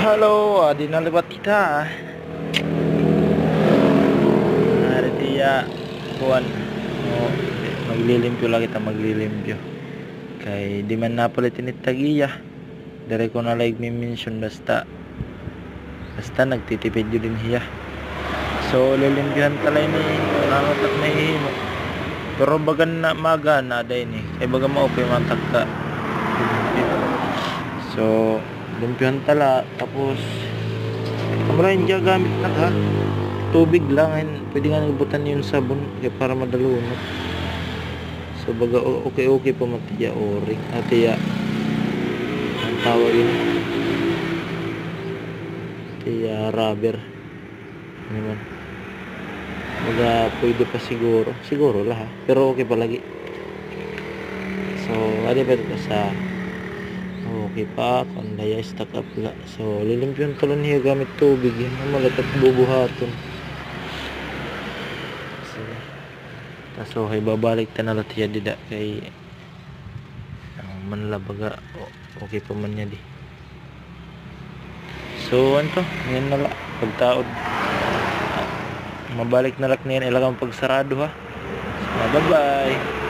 Halo, di nalibat kita. Hari ya, kuan. Oh, maglilimpyo lang kita maglilimpyo. Kay di man napalit ni tagiya. Dari ko na like mention basta nagtitipid yun din hiya. So lilimpyohan talay ni nangatak na ihimo. Pero bagan na maga na day ni. Kay baga maupay man tagka. So limpyohan tala tapos kamarahin dyan gamit na ha tubig lang pwede nga nagbutan yun sabon kaya para madalunot. So baga okay pa matiya oring atiya ang tawag yun tiya rubber naman baga pwede pa siguro lah ha pero okay pa lagi. So ada ba ito sa okay pa kung daya stock up la. So lilimpyon ko lang niya gamit tubig yun malakat bubuhaton. So hay babalik ta na latiya dida kay manlabaga okay pa man niya di. So anto ngayon na la pagtaod mabalik na lak niyan ilagang pagsarado ha. So, bye bye.